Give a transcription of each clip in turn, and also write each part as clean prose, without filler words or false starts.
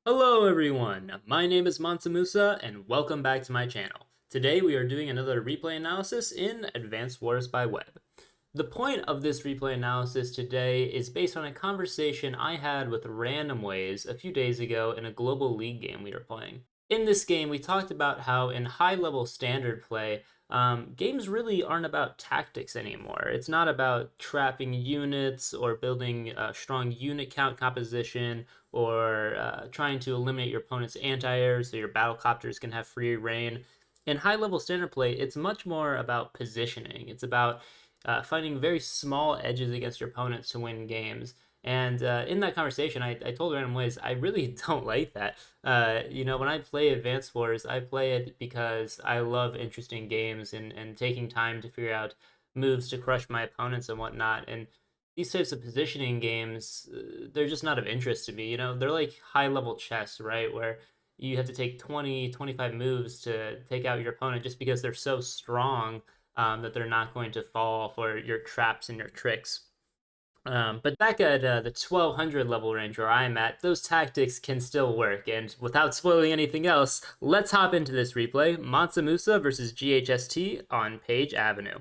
Hello everyone, my name is MansaMusa and welcome back to my channel. Today we are doing another replay analysis in Advanced Wars by Web. The point of this replay analysis today is based on a conversation I had with Random Ways a few days ago in a global league game we were playing. In this game, we talked about how in high-level standard play, games really aren't about tactics anymore. It's not about trapping units or building a strong unit count composition or trying to eliminate your opponent's anti-air so your battlecopters can have free reign. In high-level standard play, it's much more about positioning. It's about finding very small edges against your opponents to win games. And in that conversation, I told Random Ways I really don't like that. When I play Advanced Wars, I play it because I love interesting games and taking time to figure out moves to crush my opponents and whatnot. And these types of positioning games, they're just not of interest to me. They're like high level chess, right? Where you have to take 20, 25 moves to take out your opponent just because they're so strong that they're not going to fall for your traps and your tricks. But back at the 1200 level range where I'm at, those tactics can still work. And without spoiling anything else, let's hop into this replay, MansaMusa versus GHST on Page Avenue.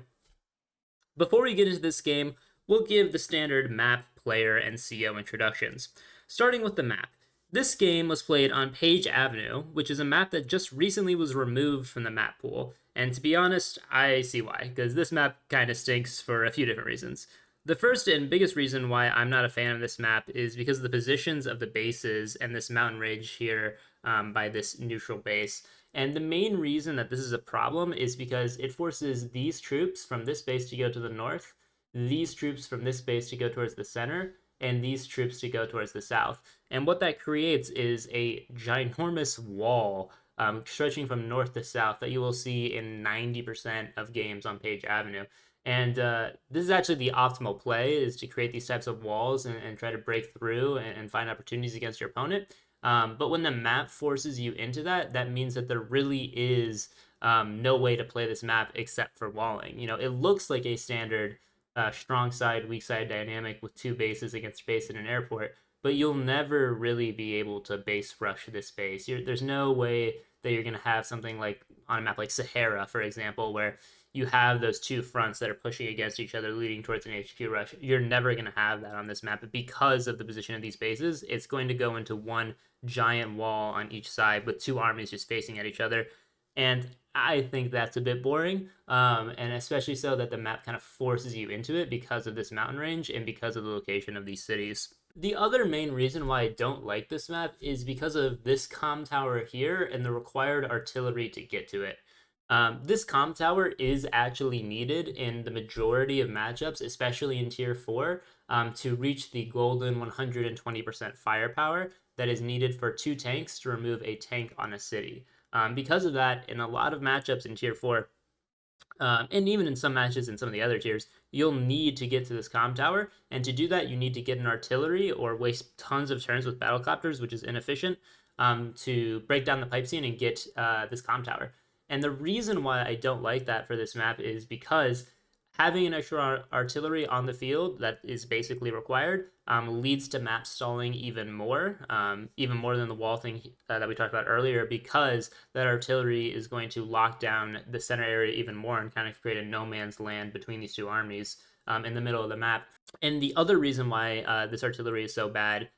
Before we get into this game, we'll give the standard map, player, and CO introductions. Starting with the map. This game was played on Page Avenue, which is a map that just recently was removed from the map pool. And to be honest, I see why, because this map kind of stinks for a few different reasons. The first and biggest reason why I'm not a fan of this map is because of the positions of the bases and this mountain range here by this neutral base. And the main reason that this is a problem is because it forces these troops from this base to go to the north, these troops from this base to go towards the center, and these troops to go towards the south. And what that creates is a ginormous wall stretching from north to south that you will see in 90% of games on Page Avenue. And this is actually the optimal play, is to create these types of walls and try to break through and find opportunities against your opponent. But when the map forces you into that, that means that there really is no way to play this map except for walling. It looks like a standard strong side, weak side dynamic with two bases against base in an airport, but you'll never really be able to base rush this base. There's no way that you're going to have something like on a map like Sahara, for example, where you have those two fronts that are pushing against each other, leading towards an HQ rush. You're never going to have that on this map, but because of the position of these bases, it's going to go into one giant wall on each side with two armies just facing at each other. And I think that's a bit boring, and especially so that the map kind of forces you into it because of this mountain range and because of the location of these cities. The other main reason why I don't like this map is because of this comm tower here and the required artillery to get to it. This comm tower is actually needed in the majority of matchups, especially in Tier 4, to reach the golden 120% firepower that is needed for two tanks to remove a tank on a city. Because of that, in a lot of matchups in Tier 4, and even in some matches in some of the other tiers, you'll need to get to this comm tower, and to do that, you need to get an artillery or waste tons of turns with battlecopters, which is inefficient, to break down the pipe scene and get this comm tower. And the reason why I don't like that for this map is because having an extra artillery on the field that is basically required leads to map stalling even more than the wall thing that we talked about earlier, because that artillery is going to lock down the center area even more and kind of create a no man's land between these two armies in the middle of the map. And the other reason why this artillery is so bad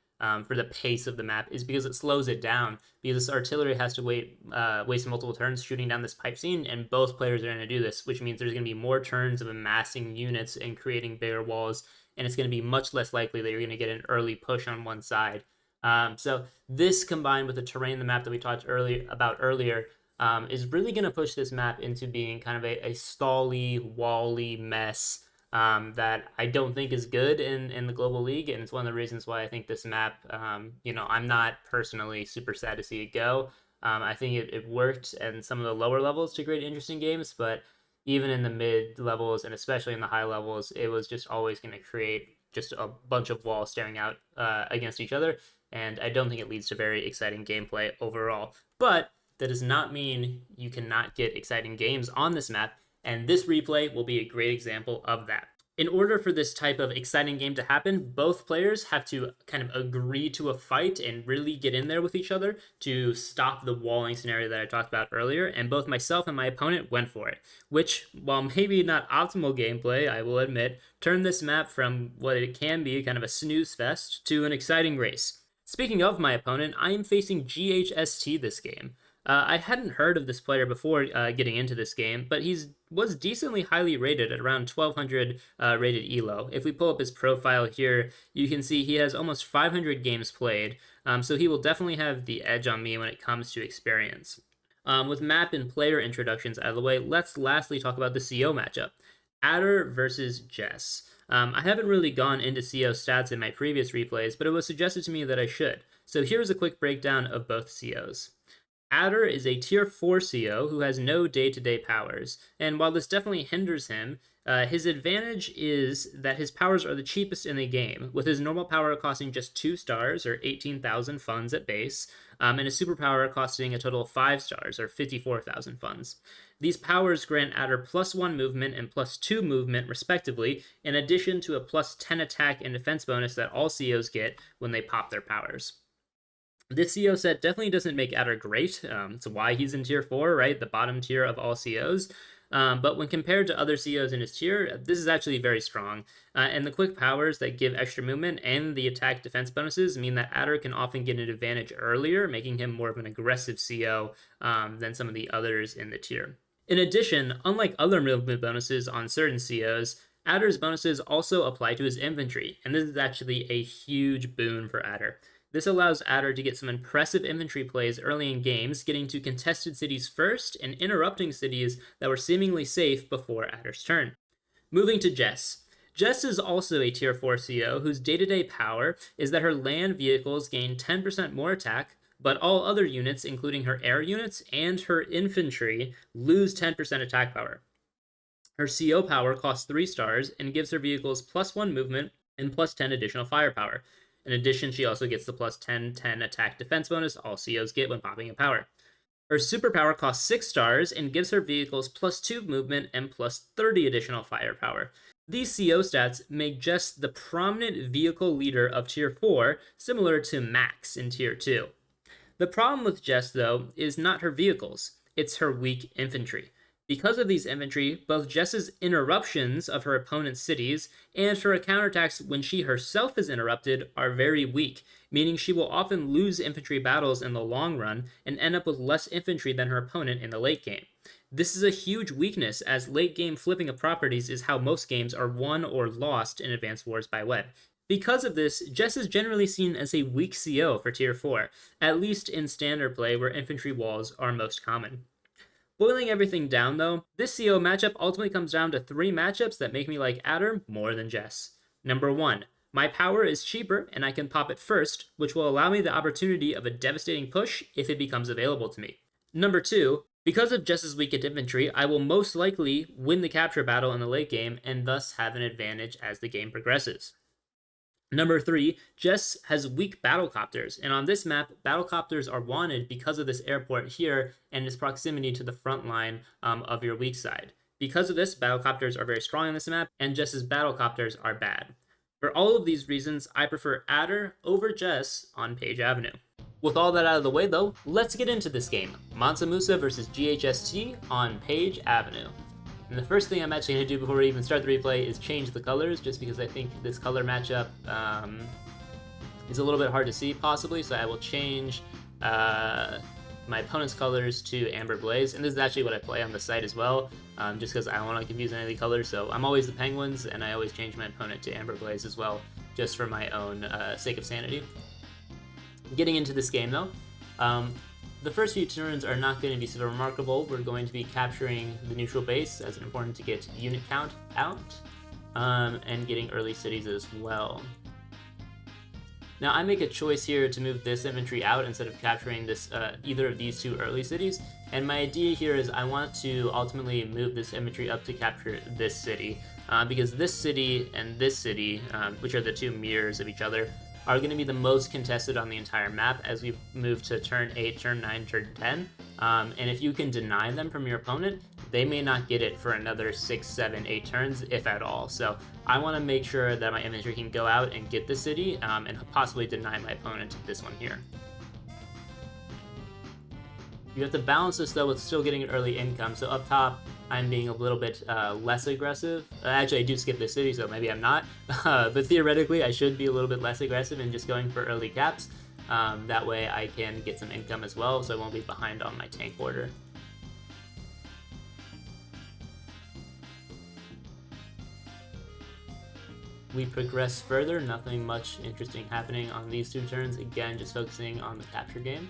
for the pace of the map is because it slows it down, because this artillery has to waste multiple turns shooting down this pipe scene, and both players are going to do this, which means there's going to be more turns of amassing units and creating bigger walls, and it's going to be much less likely that you're going to get an early push on one side. So this, combined with the terrain of the map that we talked about earlier, is really going to push this map into being kind of a stally, wally mess that I don't think is good in the global league, and it's one of the reasons why I think this map, I'm not personally super sad to see it go. I think it worked in some of the lower levels to create interesting games, but even in the mid levels and especially in the high levels, it was just always going to create just a bunch of walls staring out against each other, and I don't think it leads to very exciting gameplay overall. But that does not mean you cannot get exciting games on this map, and this replay will be a great example of that. In order for this type of exciting game to happen, both players have to kind of agree to a fight and really get in there with each other to stop the walling scenario that I talked about earlier, and both myself and my opponent went for it, which, while maybe not optimal gameplay, I will admit, turned this map from what it can be, kind of a snooze fest, to an exciting race. Speaking of my opponent, I am facing GHST this game. I hadn't heard of this player before getting into this game, but was decently highly rated at around 1200 rated elo. If we pull up his profile here, you can see he has almost 500 games played, so he will definitely have the edge on me when it comes to experience. With map and player introductions out of the way, let's lastly talk about the CO matchup. Adder versus Jess. I haven't really gone into CO stats in my previous replays, but it was suggested to me that I should. So here's a quick breakdown of both COs. Adder is a tier 4 CO who has no day-to-day powers, and while this definitely hinders him, his advantage is that his powers are the cheapest in the game, with his normal power costing just 2 stars, or 18,000 funds at base, and his superpower costing a total of 5 stars, or 54,000 funds. These powers grant Adder +1 movement and +2 movement, respectively, in addition to a +10 attack and defense bonus that all COs get when they pop their powers. This CO set definitely doesn't make Adder great. It's why he's in tier 4, right? The bottom tier of all COs. But when compared to other COs in his tier, this is actually very strong. And the quick powers that give extra movement and the attack defense bonuses mean that Adder can often get an advantage earlier, making him more of an aggressive CO than some of the others in the tier. In addition, unlike other movement bonuses on certain COs, Adder's bonuses also apply to his infantry, and this is actually a huge boon for Adder. This allows Adder to get some impressive infantry plays early in games, getting to contested cities first and interrupting cities that were seemingly safe before Adder's turn. Moving to Jess. Jess is also a tier 4 CO whose day-to-day power is that her land vehicles gain 10% more attack, but all other units, including her air units and her infantry, lose 10% attack power. Her CO power costs 3 stars and gives her vehicles +1 movement and +10 additional firepower. In addition, she also gets the +10/10 attack defense bonus all COs get when popping a power. Her superpower costs 6 stars and gives her vehicles +2 movement and +30 additional firepower. These CO stats make Jess the prominent vehicle leader of tier 4, similar to Max in tier 2. The problem with Jess, though, is not her vehicles, it's her weak infantry. Because of these infantry, both Jess's interruptions of her opponent's cities and her counterattacks when she herself is interrupted are very weak, meaning she will often lose infantry battles in the long run and end up with less infantry than her opponent in the late game. This is a huge weakness, as late game flipping of properties is how most games are won or lost in Advanced Wars by Web. Because of this, Jess is generally seen as a weak CO for tier 4, at least in standard play where infantry walls are most common. Boiling everything down, though, this CO matchup ultimately comes down to 3 matchups that make me like Adder more than Jess. Number 1, my power is cheaper and I can pop it first, which will allow me the opportunity of a devastating push if it becomes available to me. Number 2, because of Jess's weakened infantry, I will most likely win the capture battle in the late game and thus have an advantage as the game progresses. Number 3, Jess has weak battlecopters, and on this map, battlecopters are wanted because of this airport here and its proximity to the front line of your weak side. Because of this, battlecopters are very strong on this map, and Jess's battlecopters are bad. For all of these reasons, I prefer Adder over Jess on Page Avenue. With all that out of the way, though, let's get into this game. MansaMusa versus GHST on Page Avenue. And the first thing I'm actually going to do before we even start the replay is change the colors, just because I think this color matchup is a little bit hard to see, possibly. So I will change my opponent's colors to Amber Blaze. And this is actually what I play on the site as well, just because I don't want to confuse any of the colors. So I'm always the Penguins, and I always change my opponent to Amber Blaze as well, just for my own sake of sanity. Getting into this game, though, the first few turns are not going to be super remarkable. We're going to be capturing the neutral base, as it's important to get unit count out, and getting early cities as well. Now, I make a choice here to move this infantry out instead of capturing this either of these 2 early cities, and my idea here is I want to ultimately move this infantry up to capture this city, because this city and this city, which are the 2 mirrors of each other, are going to be the most contested on the entire map as we move to turn 8, turn 9, turn 10. And if you can deny them from your opponent, they may not get it for another 6, 7, 8 turns, if at all. So I want to make sure that my infantry can go out and get the city and possibly deny my opponent this one here. You have to balance this though with still getting an early income. So up top, I'm being a little bit less aggressive. Actually, I do skip the city, so maybe I'm not. But theoretically, I should be a little bit less aggressive and just going for early caps. That way I can get some income as well, so I won't be behind on my tank order. We progress further, nothing much interesting happening on these 2 turns. Again, just focusing on the capture game.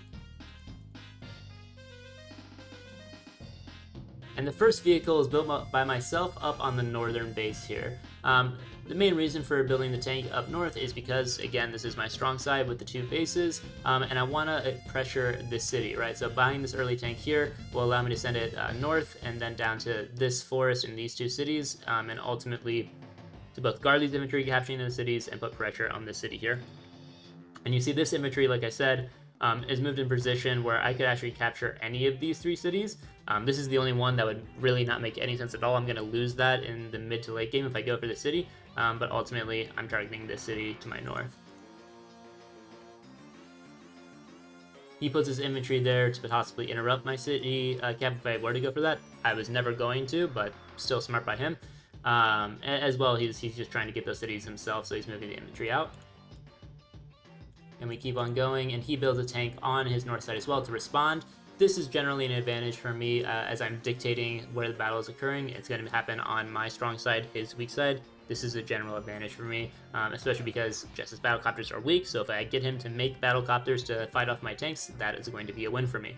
And the first vehicle is built by myself up on the northern base here. The main reason for building the tank up north is because, again, this is my strong side with the 2 bases, and I want to pressure this city, right? So buying this early tank here will allow me to send it north and then down to this forest in these 2 cities, and ultimately to both guard these infantry capturing the cities and put pressure on this city here. And you see this infantry, like I said, is moved in position where I could actually capture any of these 3 cities. This is the only one that would really not make any sense at all. I'm going to lose that in the mid to late game if I go for the city, but ultimately I'm targeting this city to my north. He puts his infantry there to possibly interrupt my city cap if I were to go for that. I was never going to, but still smart by him. As well, he's just trying to get those cities himself, so he's moving the infantry out. And we keep on going, and he builds a tank on his north side as well to respond. This is generally an advantage for me as I'm dictating where the battle is occurring. It's going to happen on my strong side, his weak side. This is a general advantage for me, especially because Jess's battlecopters are weak, so if I get him to make battlecopters to fight off my tanks, that is going to be a win for me.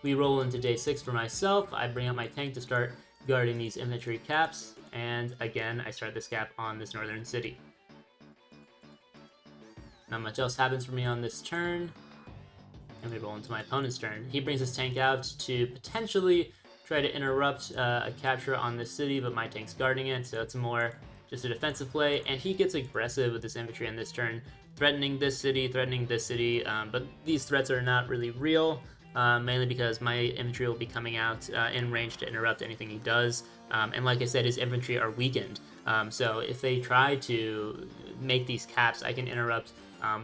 We roll into day 6 for myself. I bring out my tank to start guarding these infantry caps, and again, I start this cap on this northern city. Not much else happens for me on this turn, and we roll into my opponent's turn. He brings his tank out to potentially try to interrupt a capture on this city, but my tank's guarding it, so it's more just a defensive play, and he gets aggressive with this infantry on this turn, threatening this city, but these threats are not really real, mainly because my infantry will be coming out in range to interrupt anything he does, and like I said, his infantry are weakened, so if they try to make these caps, I can interrupt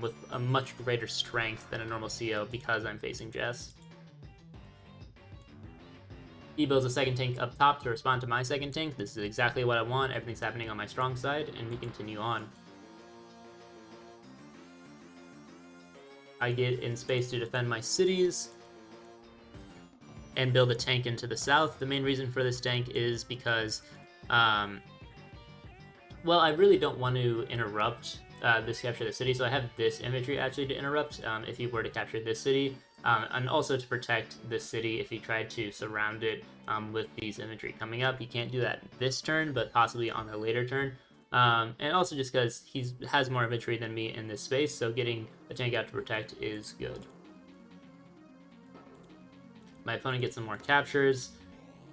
with a much greater strength than a normal CO because I'm facing Jess. He builds a second tank up top to respond to my second tank. This is exactly what I want. Everything's happening on my strong side, and we continue on. I get in space to defend my cities and build a tank into the south. The main reason for this tank is because, well, I really don't want to interrupt this capture of the city, so I have this infantry actually to interrupt if he were to capture this city, and also to protect this city if he tried to surround it with these infantry coming up. He can't do that this turn, but possibly on a later turn, and also just because he has more infantry than me in this space, so getting a tank out to protect is good. My opponent gets some more captures,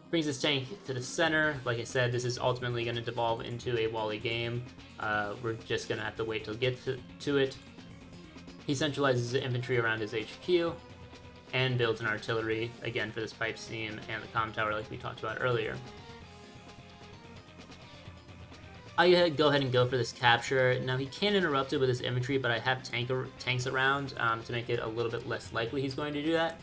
brings his tank to the center. Like I said, this is ultimately going to devolve into a Wally game. We're just going to have to wait till get to it. He centralizes the infantry around his HQ and builds an artillery, again, for this pipe seam and the comm tower like we talked about earlier. I go ahead and go for this capture. Now, he can interrupt it with his infantry, but I have tanks around to make it a little bit less likely he's going to do that.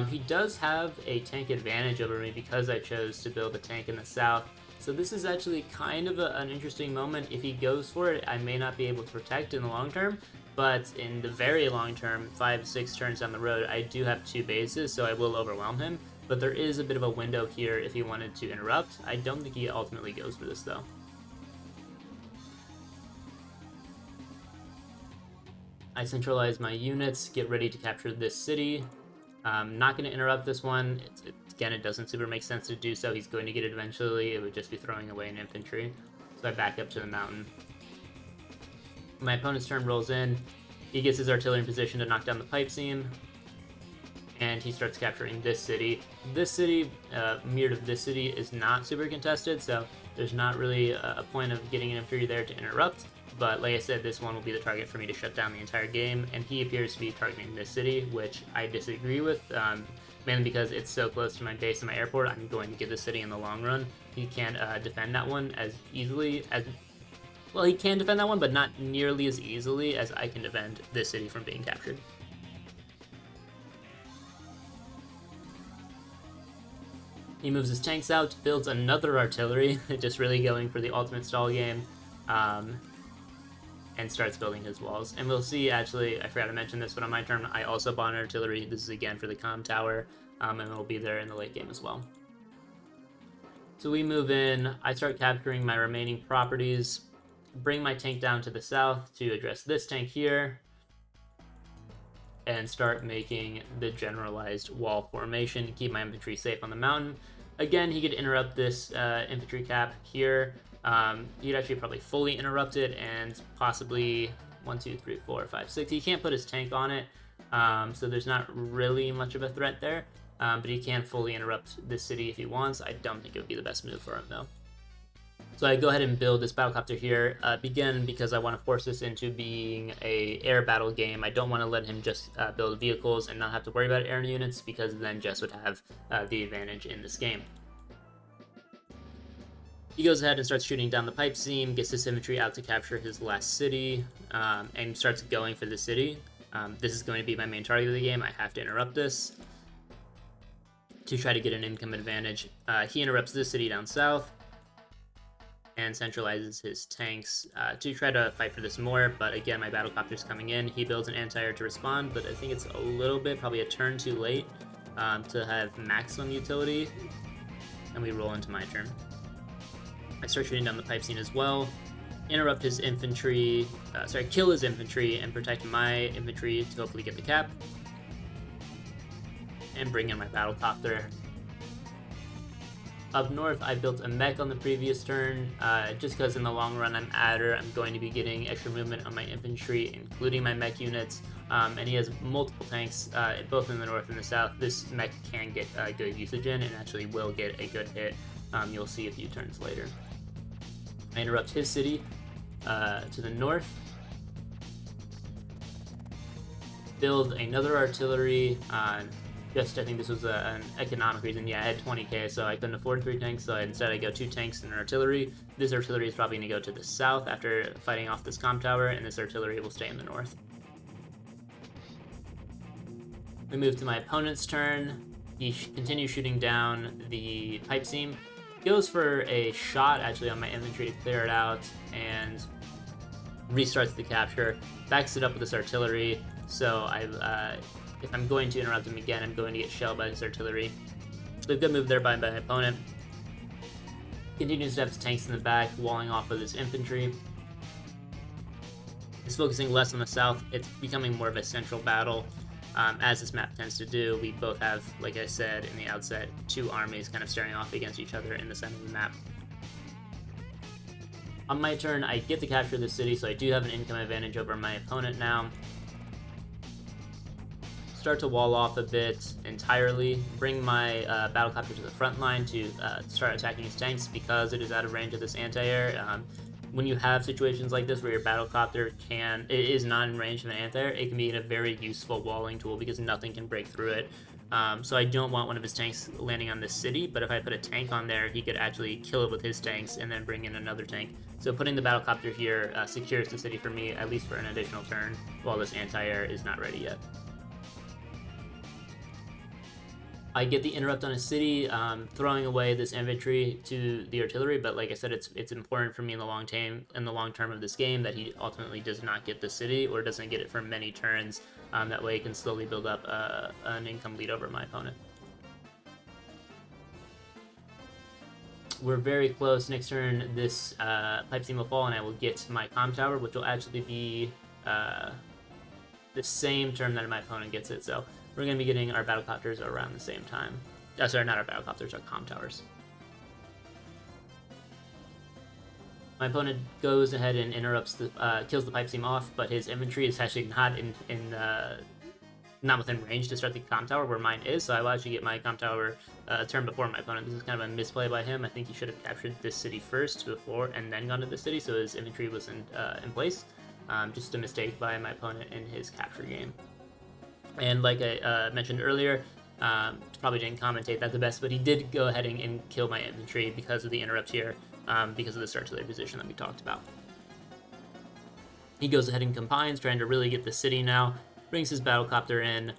He does have a tank advantage over me because I chose to build a tank in the south. So this is actually kind of an interesting moment. If he goes for it, I may not be able to protect in the long term, but in the very long term, 5-6 turns down the road, I do have 2 bases, so I will overwhelm him. But there is a bit of a window here if he wanted to interrupt. I don't think he ultimately goes for this, though. I centralize my units, get ready to capture this city. I'm not going to interrupt this one. Again, it doesn't super make sense to do so. He's going to get it eventually. It would just be throwing away an infantry. So I back up to the mountain. My opponent's turn rolls in. He gets his artillery in position to knock down the pipe seam. And he starts capturing this city. This city, mirrored of this city, is not super contested, so there's not really a point of getting an infantry there to interrupt. but like I said, this one will be the target for me to shut down the entire game, and he appears to be targeting this city, which I disagree with, mainly because it's so close to my base and my airport. I'm going to get the city in the long run. He can't defend that one as easily as... Well, he can defend that one, but not nearly as easily as I can defend this city from being captured. He moves his tanks out, builds another artillery, just really going for the ultimate stall game, and starts building his walls. And we'll see, actually, I forgot to mention this, but on my turn, I also bought an artillery. This is again for the comm tower, and it'll be there in the late game as well. So we move in, I start capturing my remaining properties, bring my tank down to the south to address this tank here, and start making the generalized wall formation to keep my infantry safe on the mountain. Again, he could interrupt this infantry cap here. He'd actually probably fully interrupt it and possibly 1, 2, 3, 4, 5, 6. He can't put his tank on it, so there's not really much of a threat there. But he can fully interrupt this city if he wants. I don't think it would be the best move for him, though. So I go ahead and build this battlecopter here, again, because I want to force this into being a air battle game. I don't want to let him just build vehicles and not have to worry about air units, because then Jess would have the advantage in this game. He goes ahead and starts shooting down the pipe seam, gets his infantry out to capture his last city, and starts going for the city. This is going to be my main target of the game. I have to interrupt this to try to get an income advantage. He interrupts this city down south and centralizes his tanks to try to fight for this more, but again, my battlecopter's coming in. He builds an anti-air to respond, but I think it's a little bit, probably a turn too late to have maximum utility, and we roll into my turn. I start shooting down the pipe scene as well, interrupt his infantry, kill his infantry and protect my infantry to hopefully get the cap, and bring in my battlecopter. Up north, I built a mech on the previous turn, just because in the long run I'm adder, I'm going to be getting extra movement on my infantry, including my mech units, and he has multiple tanks, both in the north and the south. This mech can get good usage in, and actually will get a good hit. You'll see a few turns later. I interrupt his city to the north, build another artillery on... Just, I think this was an economic reason. Yeah, I had 20k, so I couldn't afford 3 tanks, so instead I go 2 tanks and an artillery. This artillery is probably going to go to the south after fighting off this comm tower, and this artillery will stay in the north. We move to my opponent's turn. He continues shooting down the pipe seam. Goes for a shot, actually, on my infantry to clear it out, and restarts the capture. Backs it up with this artillery, so if I'm going to interrupt him again, I'm going to get shelled by this artillery. So a good move there by my opponent. Continues to have his tanks in the back, walling off with his infantry. He's focusing less on the south. It's becoming more of a central battle, as this map tends to do. We both have, like I said in the outset, 2 armies kind of staring off against each other in the center of the map. On my turn, I get to capture this city, so I do have an income advantage over my opponent now. Start to wall off a bit entirely, bring my battlecopter to the front line to start attacking his tanks because it is out of range of this anti-air. When you have situations like this where your battlecopter is not in range of an anti-air, it can be a very useful walling tool because nothing can break through it. So I don't want one of his tanks landing on this city, but if I put a tank on there, he could actually kill it with his tanks and then bring in another tank. So putting the battlecopter here secures the city for me, at least for an additional turn, while this anti-air is not ready yet. I get the interrupt on a city, throwing away this infantry to the artillery, but like I said, it's important for me in the long term of this game that he ultimately does not get the city or doesn't get it for many turns. That way he can slowly build up an income lead over my opponent. We're very close. Next turn, this pipe seam will fall and I will get my comm tower, which will actually be the same turn that my opponent gets it, so we're going to be getting our battlecopters around the same time. Sorry, not our battlecopters, our comm towers. My opponent goes ahead and interrupts kills the pipe seam off, but his infantry is actually not in not within range to start the comm tower where mine is, so I will actually get my comm tower a turn before my opponent. This is kind of a misplay by him. I think he should have captured this city first before and then gone to this city, so his infantry was in place. Just a mistake by my opponent in his capture game. And like I mentioned earlier, probably didn't commentate that the best, but he did go ahead and kill my infantry because of the interrupt here, because of this artillery position that we talked about. He goes ahead and combines, trying to really get the city now, brings his battlecopter in,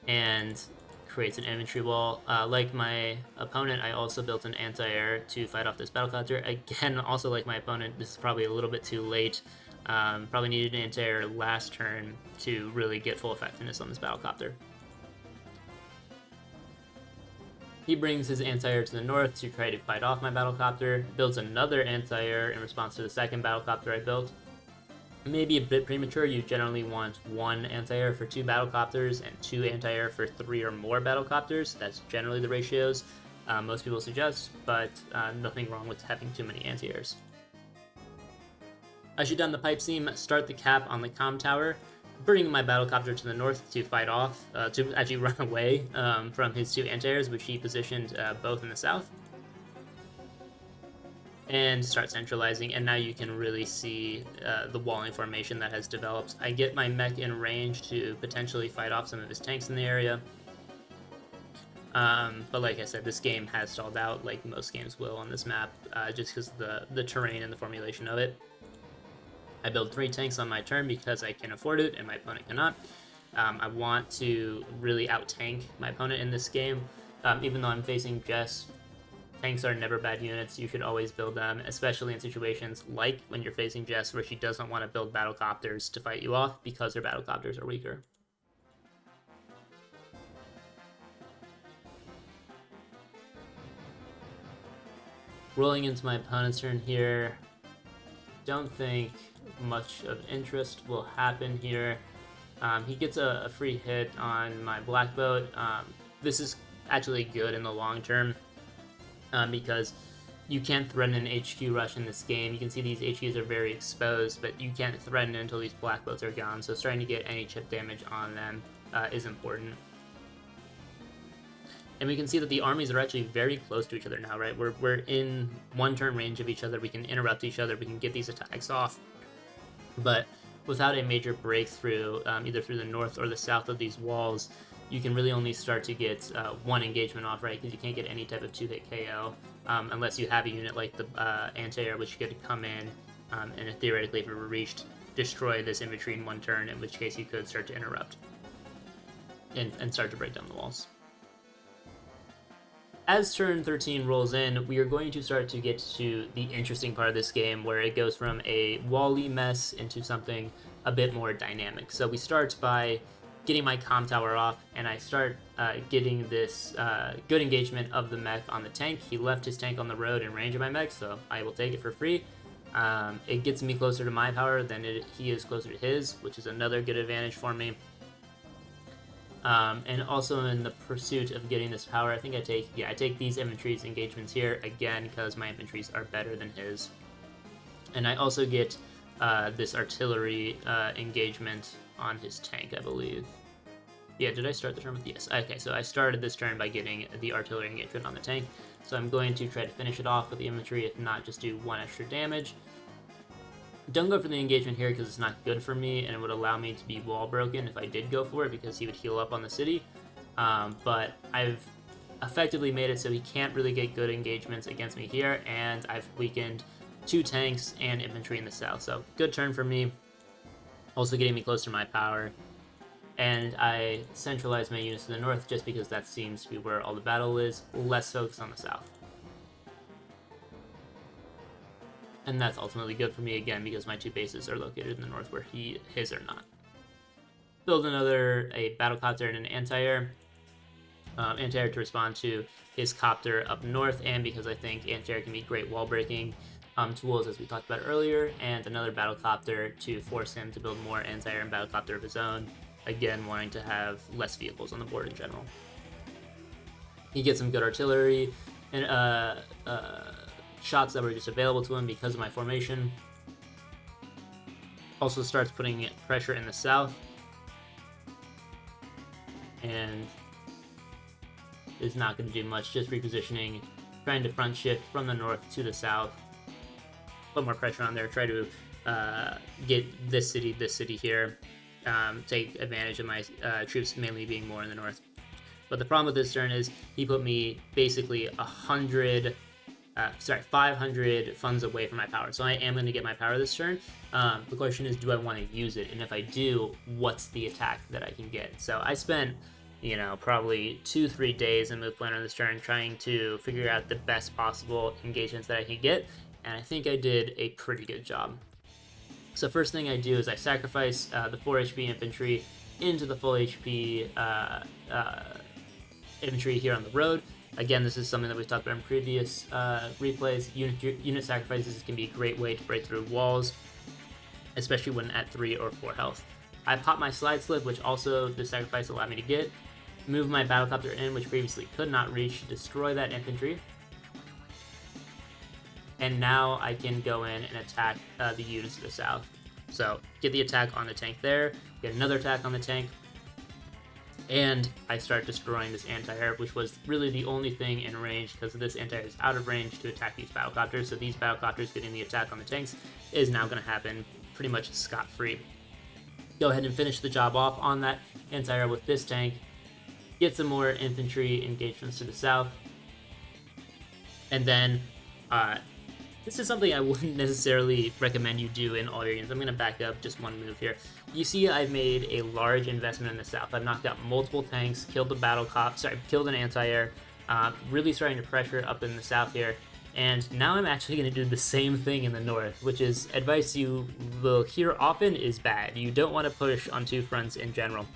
and creates an infantry wall. Like my opponent, I also built an anti-air to fight off this battlecopter. Again, also like my opponent, this is probably a little bit too late. Probably needed an anti-air last turn to really get full effectiveness on this battlecopter. He brings his anti-air to the north to try to fight off my battlecopter, builds another anti-air in response to the second battlecopter I built. Maybe a bit premature. You generally want one anti-air for 2 battlecopters and 2 anti-air for 3 or more battlecopters. That's generally the ratios most people suggest, but nothing wrong with having too many anti-airs. I shoot down the pipe seam, start the cap on the comm tower, bring my battlecopter to the north to fight off, to actually run away from his 2 anti-airs, which he positioned both in the south. And start centralizing, and now you can really see the walling formation that has developed. I get my mech in range to potentially fight off some of his tanks in the area. But like I said, this game has stalled out, like most games will on this map, just because of the terrain and the formulation of it. I build 3 tanks on my turn because I can afford it and my opponent cannot. I want to really out-tank my opponent in this game. Even though I'm facing Jess, tanks are never bad units. You should always build them, especially in situations like when you're facing Jess, where she doesn't want to build battlecopters to fight you off because her battlecopters are weaker. Rolling into my opponent's turn here. Don't think much of interest will happen here. He gets a free hit on my black boat. This is actually good in the long term because you can't threaten an HQ rush in this game. You can see these HQs are very exposed, but you can't threaten it until these black boats are gone, so starting to get any chip damage on them is important. And we can see that the armies are actually very close to each other now, right? We're in 1 turn range of each other. We can interrupt each other. We can get these attacks off. But without a major breakthrough, either through the north or the south of these walls, you can really only start to get 1 engagement off, right? Because you can't get any type of 2-hit KO unless you have a unit like the anti-air, which could come in and theoretically, if it were reached, destroy this infantry in 1 turn, in which case you could start to interrupt and start to break down the walls. As turn 13 rolls in, we are going to start to get to the interesting part of this game, where it goes from a wall-y mess into something a bit more dynamic. So we start by getting my comm tower off, and I start getting this good engagement of the mech on the tank. He left his tank on the road in range of my mech, so I will take it for free. It gets me closer to my power than he is closer to his, which is another good advantage for me. And also in the pursuit of getting this power, I think I take these infantry's engagements here, again, because my infantries are better than his. And I also get this artillery engagement on his tank, I believe. Yeah, did I start the turn with? Yes. Okay, so I started this turn by getting the artillery engagement on the tank. So I'm going to try to finish it off with the infantry, if not, just do 1 extra damage. Don't go for the engagement here because it's not good for me, and it would allow me to be wall broken if I did go for it, because he would heal up on the city. But I've effectively made it so he can't really get good engagements against me here, and I've weakened 2 tanks and infantry in the south. So good turn for me, also getting me close to my power. And I centralize my units to the north just because that seems to be where all the battle is, less focused on the south. And that's ultimately good for me, again, because my 2 bases are located in the north where his are not. Build a battlecopter and an anti-air. Anti-air to respond to his copter up north, and because I think anti-air can be great wall-breaking tools, as we talked about earlier, and another battlecopter to force him to build more anti-air and battlecopter of his own, again, wanting to have less vehicles on the board in general. He gets some good artillery, and shots that were just available to him because of my formation. Also starts putting pressure in the south. and is not going to do much, just repositioning, trying to front shift from the north to the south, put more pressure on there, try to get this city here, take advantage of my troops mainly being more in the north. But the problem with this turn is he put me basically 500 funds away from my power. So I am going to get my power this turn. The question is, do I want to use it? And if I do, what's the attack that I can get? So I spent, probably 2-3 days in Move Planner this turn trying to figure out the best possible engagements that I can get. And I think I did a pretty good job. So first thing I do is I sacrifice the 4 HP infantry into the full HP infantry here on the road. Again, this is something that we've talked about in previous replays. Unit sacrifices can be a great way to break through walls, especially when at 3 or 4 health. I pop my slide slip, which also the sacrifice allowed me to get. Move my battlecopter in, which previously could not reach, to destroy that infantry. And now I can go in and attack the units to the south. So get the attack on the tank there, get another attack on the tank, and I start destroying this anti-air, which was really the only thing in range, because this anti-air is out of range to attack these battlecopters. So these battlecopters getting the attack on the tanks is now going to happen pretty much scot-free. Go ahead and finish the job off on that anti-air with this tank, get some more infantry engagements to the south, and then this is something I wouldn't necessarily recommend you do in all your units. I'm going to back up just one move here. You see I've made a large investment in the south. I've knocked out multiple tanks, killed killed an anti-air, really starting to pressure up in the south here. And now I'm actually going to do the same thing in the north, which is advice you will hear often is bad. You don't want to push on 2 fronts in general.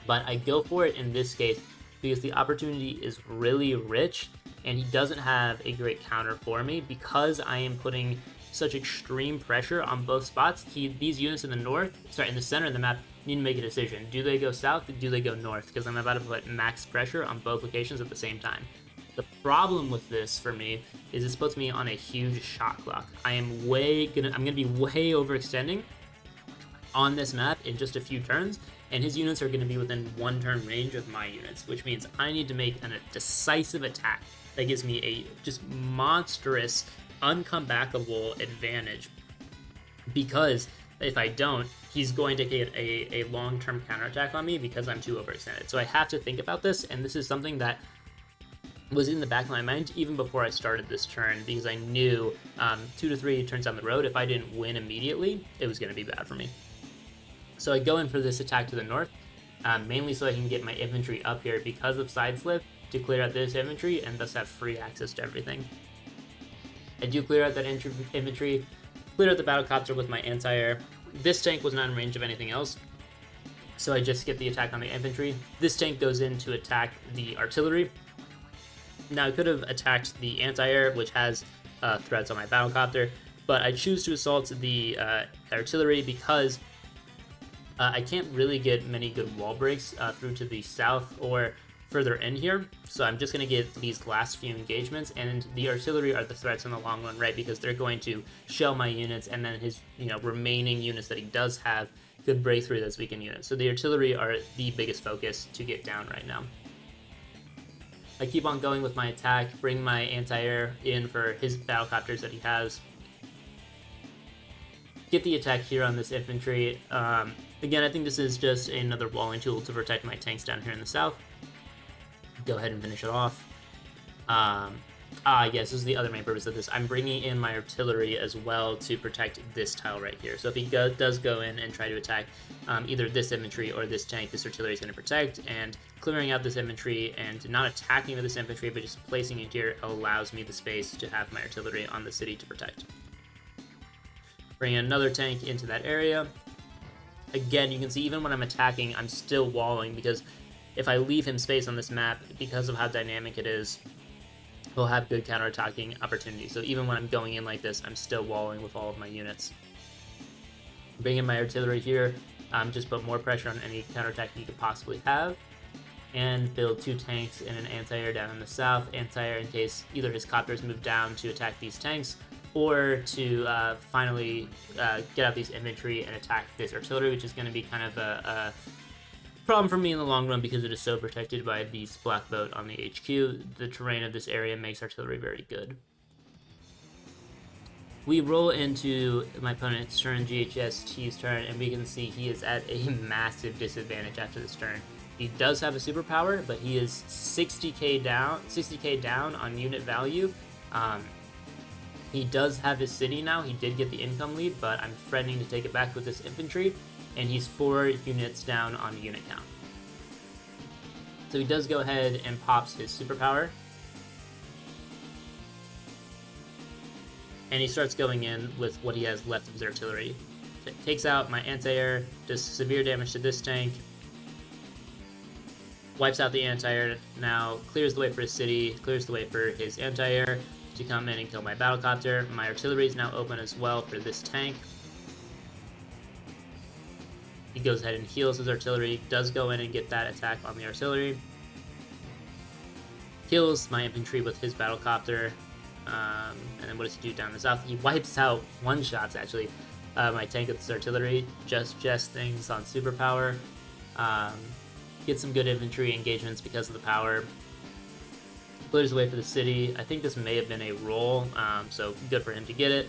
But I go for it in this case because the opportunity is really rich, and he doesn't have a great counter for me because I am putting such extreme pressure on both spots. These units in the center of the map need to make a decision. Do they go south or do they go north? Because I'm about to put max pressure on both locations at the same time. The problem with this for me is this puts me on a huge shot clock. I'm gonna be way overextending on this map in just a few turns, and his units are going to be within 1 turn range of my units, which means I need to make a decisive attack that gives me a just monstrous, uncomebackable advantage, because if I don't, he's going to get a long-term counterattack on me because I'm too overextended. So I have to think about this, and this is something that was in the back of my mind even before I started this turn, because I knew 2 to 3 turns down the road, if I didn't win immediately, it was going to be bad for me. So I go in for this attack to the north, mainly so I can get my infantry up here because of side slip to clear out this infantry and thus have free access to everything. I do clear out that infantry, clear out the battlecopter with my anti-air. This tank was not in range of anything else, so I just get the attack on the infantry. This tank goes in to attack the artillery. Now I could have attacked the anti-air, which has threats on my battlecopter, but I choose to assault the artillery because I can't really get many good wall breaks through to the south or further in here, so I'm just going to get these last few engagements, and the artillery are the threats in the long run, right? Because they're going to shell my units, and then his remaining units that he does have could break through those weakened units. So the artillery are the biggest focus to get down right now. I keep on going with my attack, bring my anti-air in for his battlecopters that he has. Get the attack here on this infantry. Again, I think this is just another walling tool to protect my tanks down here in the south. Go ahead and finish it off. Yes, this is the other main purpose of this. I'm bringing in my artillery as well to protect this tile right here. So if he does go in and try to attack either this infantry or this tank, this artillery is going to protect, and clearing out this infantry and not attacking with this infantry, but just placing it here allows me the space to have my artillery on the city to protect. Bring another tank into that area. Again, you can see even when I'm attacking, I'm still walling, because if I leave him space on this map, because of how dynamic it is, he'll have good counterattacking opportunities. So even when I'm going in like this, I'm still walling with all of my units. Bring in my artillery here, just put more pressure on any counterattack you could possibly have, and build 2 tanks and an anti-air down in the south. Anti-air in case either his copters move down to attack these tanks, or to finally get out these infantry and attack this artillery, which is going to be kind of a Problem for me in the long run because it is so protected by these black boat on the HQ. The terrain of this area makes artillery very good. We roll into my opponent's turn, GHST's turn, and we can see he is at a massive disadvantage after this turn. He does have a superpower, but he is 60k down on unit value. He does have his city now. He did get the income lead, but I'm threatening to take it back with this infantry, and he's 4 units down on the unit count. So he does go ahead and pops his superpower. And he starts going in with what he has left of his artillery. Takes out my anti-air, does severe damage to this tank, wipes out the anti-air now, clears the way for his city, clears the way for his anti-air to come in and kill my battlecopter. My artillery is now open as well for this tank. He goes ahead and heals his artillery, does go in and get that attack on the artillery. Kills my infantry with his battlecopter. And then what does he do down the south? He wipes out one-shots, actually, my tank with his artillery. Just things on superpower. Gets some good infantry engagements because of the power. Clears the way for the city. I think this may have been a roll, so good for him to get it.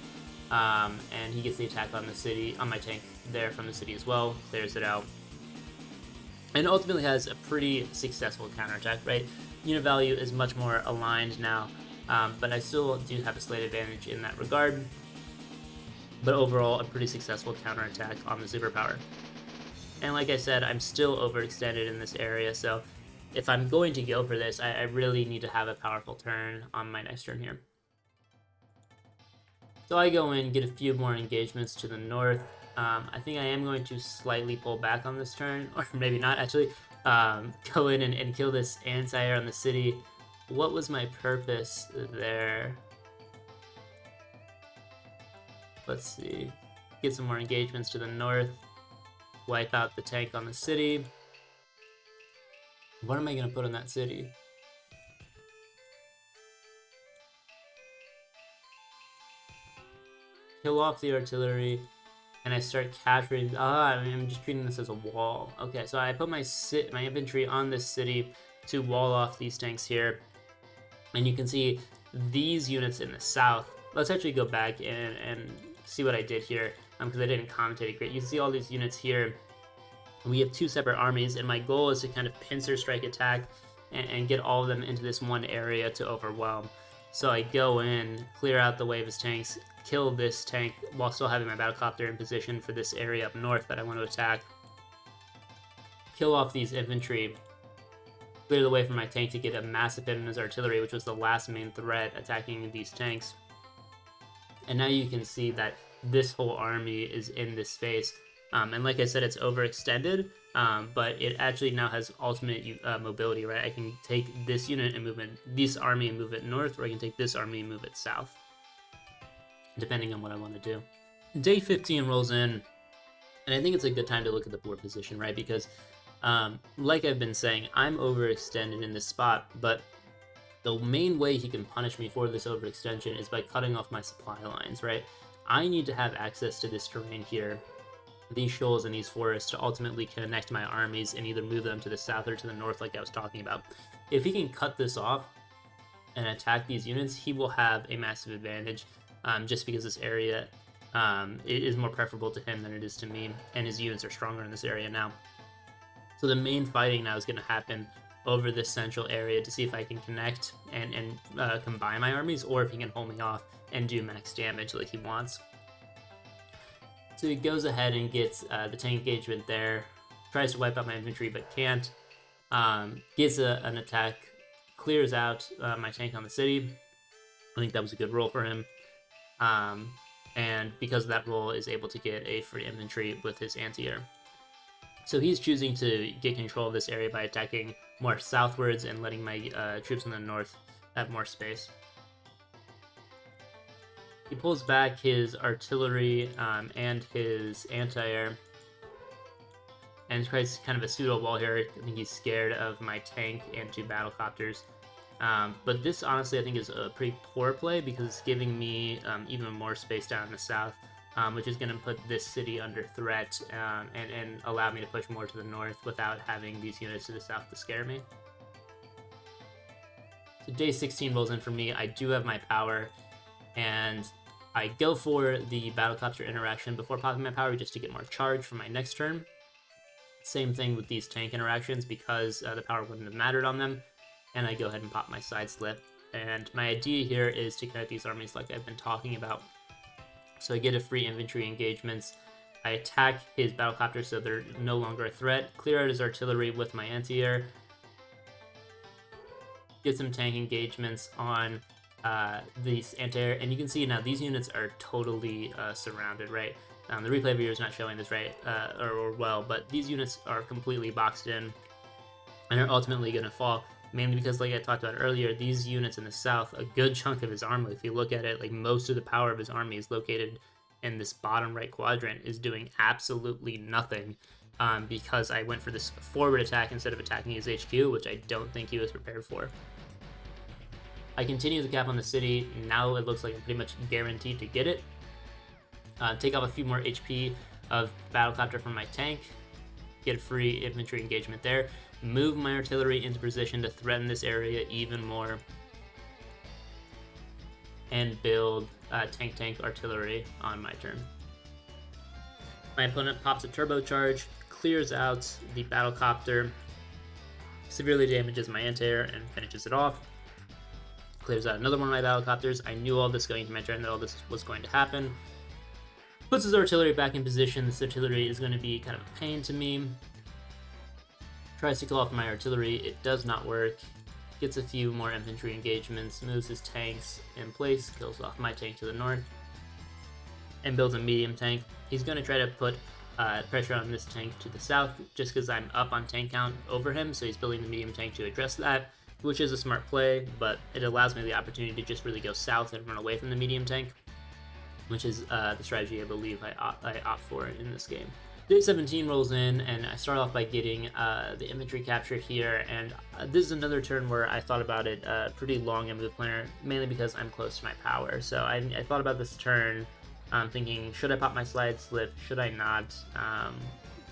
And he gets the attack on the city, on my tank there from the city as well. Clears it out. And ultimately has a pretty successful counterattack, right? Unit value is much more aligned now. But I still do have a slight advantage in that regard. But overall, a pretty successful counterattack on the superpower. And like I said, I'm still overextended in this area, so if I'm going to go for this, I really need to have a powerful turn on my next turn here. So I go in, get a few more engagements to the north. I think I am going to slightly pull back on this turn, or maybe not actually. Go in and kill this anti-air on the city. What was my purpose there? Let's see. Get some more engagements to the north. Wipe out the tank on the city. What am I going to put on that city? Kill off the artillery. And I start capturing... I'm just treating this as a wall. Okay, so I put my infantry on this city to wall off these tanks here. And you can see these units in the south. Let's actually go back and see what I did here, because I didn't commentate it great. You can see all these units here. We have 2 separate armies, and my goal is to kind of pincer strike attack and get all of them into this one area to overwhelm. So I go in, clear out the way of his tanks, kill this tank while still having my battlecopter in position for this area up north that I want to attack. Kill off these infantry. Clear the way for my tank to get a massive hit in his artillery, which was the last main threat attacking these tanks. And now you can see that this whole army is in this space. And like I said, it's overextended, but it actually now has ultimate mobility, right? I can take this unit and move it, this army and move it north, or I can take this army and move it south, depending on what I want to do. Day 15 rolls in, and I think it's a good time to look at the board position, right? Because like I've been saying, I'm overextended in this spot, but the main way he can punish me for this overextension is by cutting off my supply lines, right? I need to have access to this terrain here, these shoals and these forests, to ultimately connect my armies and either move them to the south or to the north like I was talking about. If he can cut this off and attack these units, he will have a massive advantage, just because this area is more preferable to him than it is to me, and his units are stronger in this area now. So the main fighting now is going to happen over this central area to see if I can connect and combine my armies, or if he can hold me off and do max damage like he wants. So he goes ahead and gets the tank engagement there, tries to wipe out my infantry but can't, gets an attack, clears out my tank on the city. I think that was a good roll for him. And because of that roll, is able to get a free infantry with his anti-air. So he's choosing to get control of this area by attacking more southwards and letting my troops in the north have more space. He pulls back his artillery and his anti-air and tries kind of a pseudo wall here. I think he's scared of my tank and 2 battlecopters. But this, honestly, I think is a pretty poor play, because it's giving me even more space down in the south which is going to put this city under threat and allow me to push more to the north without having these units to the south to scare me. So day 16 rolls in for me. I do have my power, and I go for the battlecopter interaction before popping my power just to get more charge for my next turn. Same thing with these tank interactions because the power wouldn't have mattered on them, and I go ahead and pop my side slip. And my idea here is to connect these armies like I've been talking about. So I get a free infantry engagements. I attack his battlecopters so they're no longer a threat. Clear out his artillery with my anti-air. Get some tank engagements on these anti-air, and you can see now these units are totally surrounded, right? The replay viewer is not showing this right or well, but these units are completely boxed in and are ultimately going to fall, mainly because, like I talked about earlier, these units in the south, a good chunk of his army, if you look at it, like most of the power of his army is located in this bottom right quadrant, is doing absolutely nothing because I went for this forward attack instead of attacking his HQ, which I don't think he was prepared for. I continue the cap on the city. Now it looks like I'm pretty much guaranteed to get it. Take off a few more HP of battlecopter from my tank, get a free infantry engagement there, move my artillery into position to threaten this area even more, and build tank artillery on my turn. My opponent pops a turbocharge, clears out the battlecopter, severely damages my anti-air, and finishes it off. Clears out another one of my battlecopters. I knew all this going into my turn, that all this was going to happen. Puts his artillery back in position. This artillery is going to be kind of a pain to me. Tries to kill off my artillery. It does not work. Gets a few more infantry engagements. Moves his tanks in place. Kills off my tank to the north. And builds a medium tank. He's going to try to put pressure on this tank to the south just because I'm up on tank count over him. So he's building the medium tank to address that, which is a smart play, but it allows me the opportunity to just really go south and run away from the medium tank, which is the strategy I believe I opt for in this game. Day 17 rolls in, and I start off by getting the infantry capture here, and this is another turn where I thought about it pretty long in Move Planner, mainly because I'm close to my power. So I thought about this turn, thinking, should I pop my slide slip? Should I not?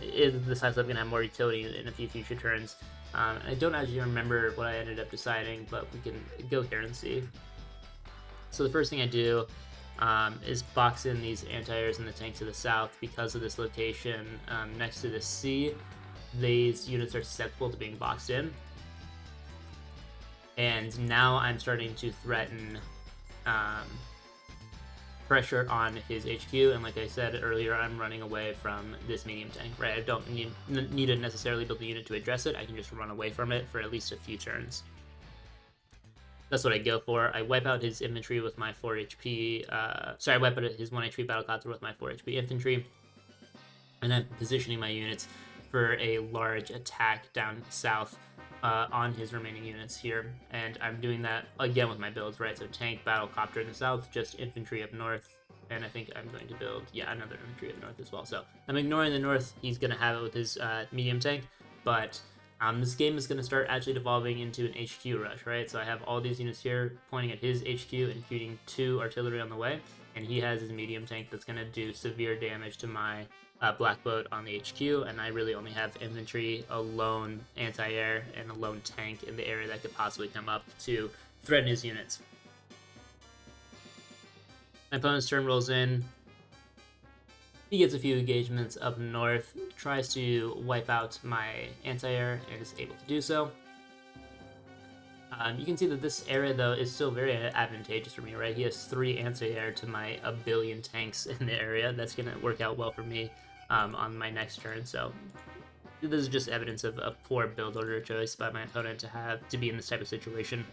Is the side slip going to have more utility in a few future turns? I don't actually remember what I ended up deciding, but we can go here and see. So the first thing I do is box in these anti-airs in the tank to the south because of this location next to the sea. These units are susceptible to being boxed in. And now I'm starting to threaten pressure on his HQ, and like I said earlier, I'm running away from this medium tank, right? I don't need to necessarily build a unit to address it. I can just run away from it for at least a few turns. That's what I go for. I wipe out his infantry with my 4 HP, I wipe out his 1 HP battlecopter with my 4 HP infantry, and I'm positioning my units for a large attack down south on his remaining units here, and I'm doing that again with my builds, right? So tank, battlecopter in the south, just infantry up north, and I think I'm going to build, another infantry up north as well. So I'm ignoring the north. He's going to have it with his medium tank, but this game is going to start actually devolving into an HQ rush, right? So I have all these units here pointing at his HQ, including 2 artillery on the way, and he has his medium tank that's going to do severe damage to my black boat on the HQ, and I really only have infantry, a lone anti-air, and a lone tank in the area that could possibly come up to threaten his units. My opponent's turn rolls in. He gets a few engagements up north, tries to wipe out my anti-air, and is able to do so. You can see that this area, though, is still very advantageous for me, right? He has 3 anti-air to my 1 billion tanks in the area. That's going to work out well for me on my next turn. So this is just evidence of a poor build order choice by my opponent to be in this type of situation,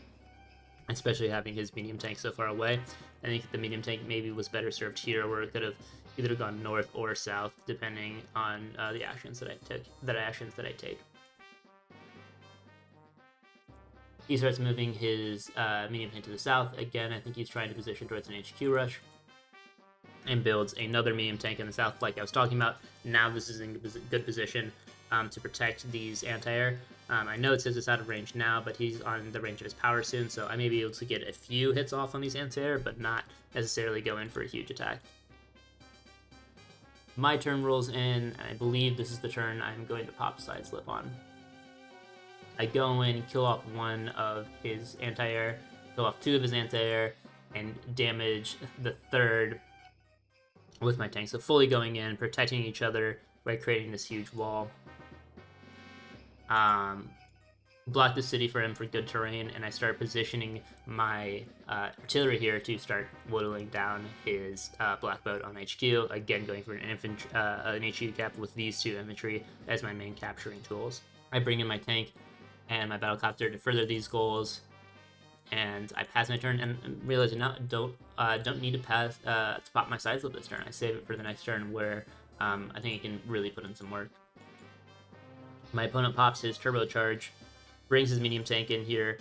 especially having his medium tank so far away. I think the medium tank maybe was better served here, where it could have either gone north or south, depending on the actions that I take. He starts moving his medium tank to the south. Again, I think he's trying to position towards an HQ rush, and builds another medium tank in the south like I was talking about. Now this is in good position to protect these anti-air. I know it says it's out of range now, but he's on the range of his power soon, so I may be able to get a few hits off on these anti-air, but not necessarily go in for a huge attack. My turn rolls in, and I believe this is the turn I'm going to pop Side Slip on. I go in, kill off one of his anti-air, kill off two of his anti-air, and damage the third with my tank. So fully going in, protecting each other by creating this huge wall. Block the city for him for good terrain, and I start positioning my artillery here to start whittling down his black boat on HQ. Again, going for an HQ cap with these two infantry as my main capturing tools. I bring in my tank and my battlecopter to further these goals, and I pass my turn and realize I don't need to pass to pop my side slip this turn. I save it for the next turn where I think he can really put in some work. My opponent pops his turbocharge, brings his medium tank in here.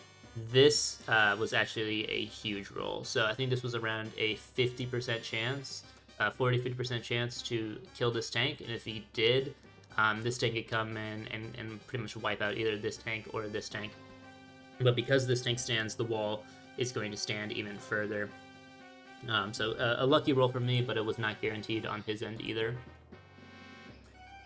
This was actually a huge roll. So I think this was around a 50% chance, 40-50% chance to kill this tank. And if he did, this tank could come in and pretty much wipe out either this tank or this tank. But because this tank stands, the wall is going to stand even further. So a lucky roll for me, but it was not guaranteed on his end either.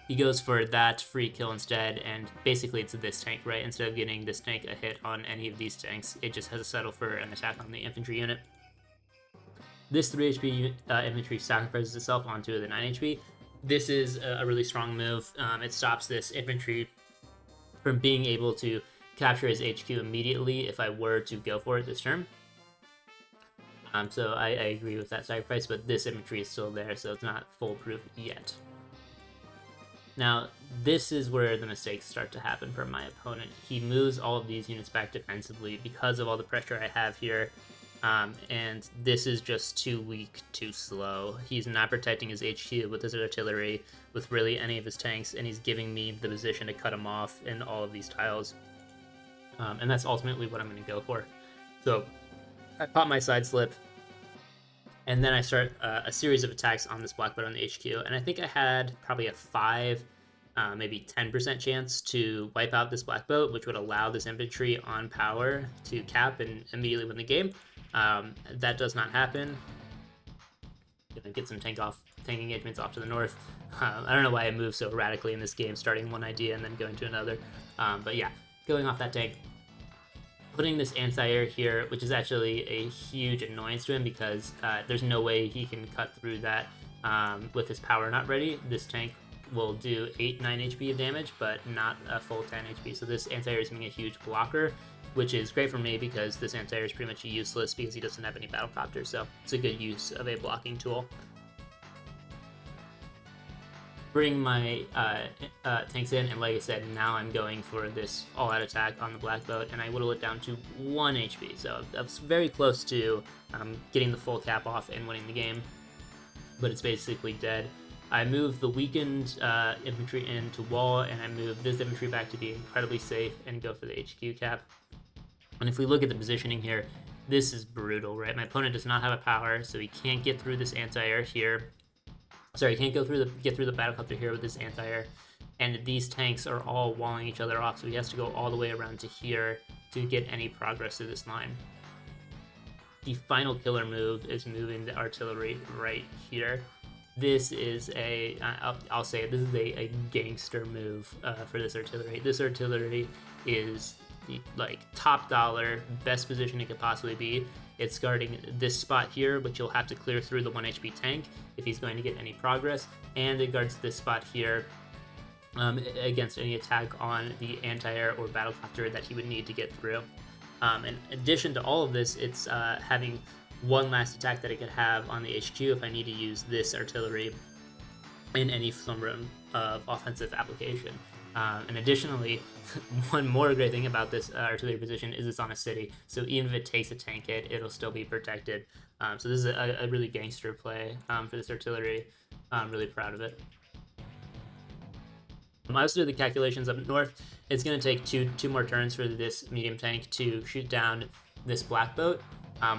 He goes for that free kill instead, and basically it's this tank, right? Instead of getting this tank a hit on any of these tanks, it just has to settle for an attack on the infantry unit. This 3 HP infantry sacrifices itself onto the 9 HP. This is a really strong move. It stops this infantry from being able to capture his HQ immediately if I were to go for it this turn. So I agree with that sacrifice, but this infantry is still there, so it's not foolproof yet. Now, this is where the mistakes start to happen for my opponent. He moves all of these units back defensively because of all the pressure I have here, and this is just too weak, too slow. He's not protecting his HQ with his artillery, with really any of his tanks, and he's giving me the position to cut him off in all of these tiles. And that's ultimately what I'm going to go for. So I pop my side slip, and then I start a series of attacks on this black boat on the HQ, and I think I had probably a 5, maybe 10% chance to wipe out this black boat, which would allow this infantry on power to cap and immediately win the game. That does not happen. Gonna get some tank engagements off to the north. I don't know why I move so radically in this game, starting one idea and then going to another. But yeah, going off that tank, putting this anti-air here, which is actually a huge annoyance to him because there's no way he can cut through that with his power not ready. This tank will do 8-9 HP of damage, but not a full 10 HP. So this anti-air is being a huge blocker, which is great for me because this anti-air is pretty much useless because he doesn't have any battlecopters. So it's a good use of a blocking tool. Bring my tanks in, and like I said, now I'm going for this all-out attack on the black boat, and I whittle it down to 1 HP, so I was very close to getting the full cap off and winning the game, but it's basically dead. I move the weakened infantry into wall, and I move this infantry back to be incredibly safe and go for the HQ cap. And if we look at the positioning here, this is brutal, right? My opponent does not have a power, so he can't get through this anti-air here. Sorry, he can't get through the battlecopter here with this anti-air, and these tanks are all walling each other off, so he has to go all the way around to here to get any progress through this line. The final killer move is moving the artillery right here. This is I'll say it, this is a gangster move for this artillery. This artillery is the top dollar, best position it could possibly be. It's guarding this spot here, which you'll have to clear through the 1 HP tank if he's going to get any progress, and it guards this spot here against any attack on the anti-air or battlecopter that he would need to get through. In addition to all of this, it's having one last attack that it could have on the HQ if I need to use this artillery in any form of offensive application. And additionally, one more great thing about this artillery position is it's on a city, so even if it takes a tank hit, it'll still be protected. So this is a really gangster play for this artillery. I'm really proud of it. I also did the calculations up north. It's going to take two more turns for this medium tank to shoot down this black boat,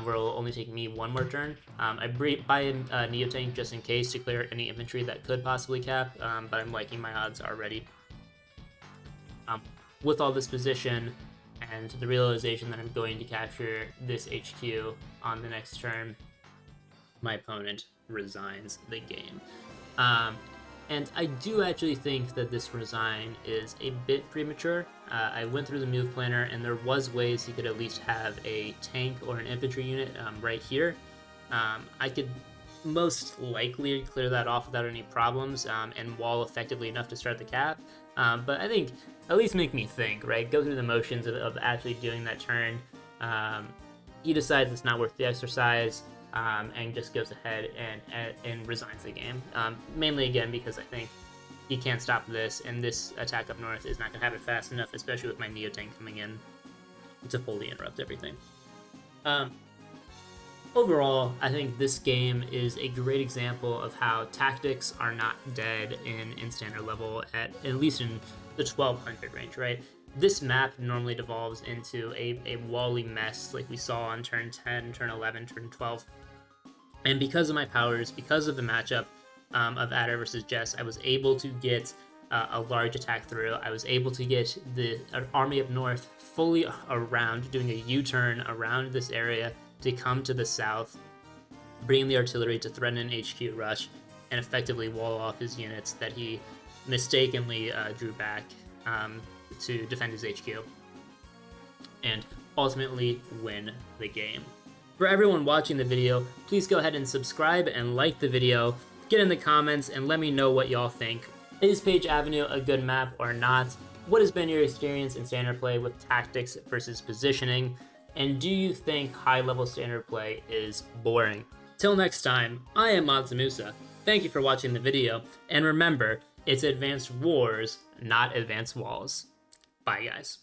where it'll only take me 1 more turn. I buy a neo tank just in case to clear any infantry that could possibly cap, but I'm liking my odds already. With all this position and the realization that I'm going to capture this HQ on the next turn, my opponent resigns the game. And I do actually think that this resign is a bit premature. I went through the move planner, and there was ways he could at least have a tank or an infantry unit right here. I could most likely clear that off without any problems and wall effectively enough to start the cap. But I think at least make me think, right? Go through the motions of actually doing that turn. He decides it's not worth the exercise and just goes ahead and resigns the game. Mainly, again, because I think he can't stop this, and this attack up north is not going to happen fast enough, especially with my Neo tank coming in to fully interrupt everything. Overall, I think this game is a great example of how tactics are not dead in standard level, at least in the 1200 range, right? This map normally devolves into a wally mess like we saw on turn 10, turn 11, turn 12. And because of my powers, because of the matchup of Adder versus Jess, I was able to get a large attack through. I was able to get the army up north fully around, doing a U-turn around this area to come to the south, bringing the artillery to threaten an HQ rush, and effectively wall off his units that he mistakenly drew back to defend his HQ, and ultimately win the game. For everyone watching the video, please go ahead and subscribe and like the video, get in the comments, and let me know what y'all think. Is Page Avenue a good map or not? What has been your experience in standard play with tactics versus positioning? And do you think high-level standard play is boring? Till next time, I am MansaMusa. Thank you for watching the video, and remember, it's advanced wars, not advanced walls. Bye, guys.